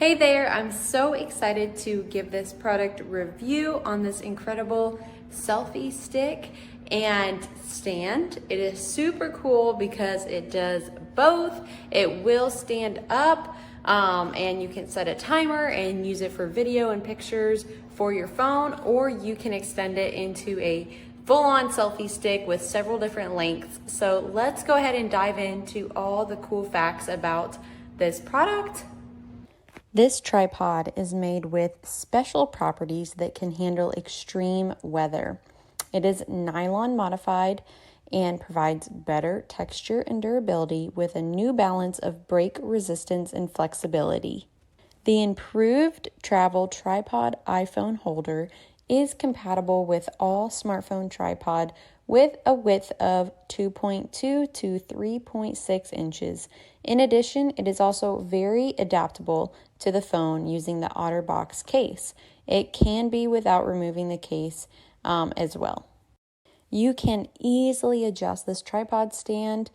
Hey there, I'm so excited to give this product review on this incredible selfie stick and stand. It is super cool because it does both. It will stand up and you can set a timer and use it for video and pictures for your phone, or you can extend it into a full-on selfie stick with several different lengths. So let's go ahead and dive into all the cool facts about this product. This tripod is made with special properties that can handle extreme weather. It is nylon modified and provides better texture and durability with a new balance of break resistance and flexibility. The improved travel tripod iPhone holder is compatible with all smartphone tripod with a width of 2.2 to 3.6 inches. In addition, it is also very adaptable to the phone using the OtterBox case. It can be without removing the case as well. You can easily adjust this tripod stand,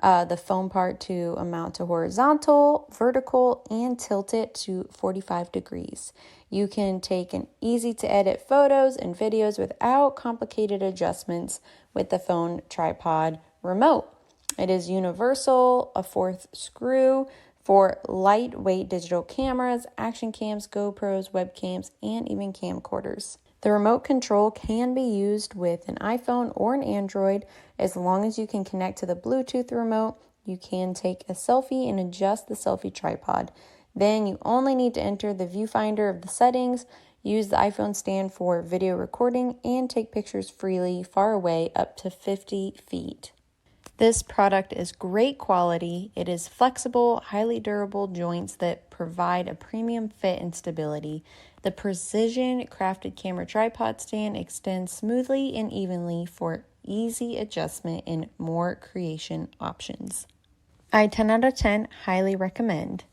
the foam part to mount to horizontal, vertical, and tilt it to 45 degrees. You can take an easy to edit photos and videos without complicated adjustments with the phone tripod remote. It is universal, a fourth screw for lightweight digital cameras, action cams, GoPros, webcams, and even camcorders. The remote control can be used with an iPhone or an Android. As long as you can connect to the Bluetooth remote, you can take a selfie and adjust the selfie tripod. Then you only need to enter the viewfinder of the settings, use the iPhone stand for video recording, and take pictures freely far away up to 50 feet. This product is great quality. It is flexible, highly durable joints that provide a premium fit and stability. The precision crafted camera tripod stand extends smoothly and evenly for easy adjustment and more creation options. I 10 out of 10 highly recommend.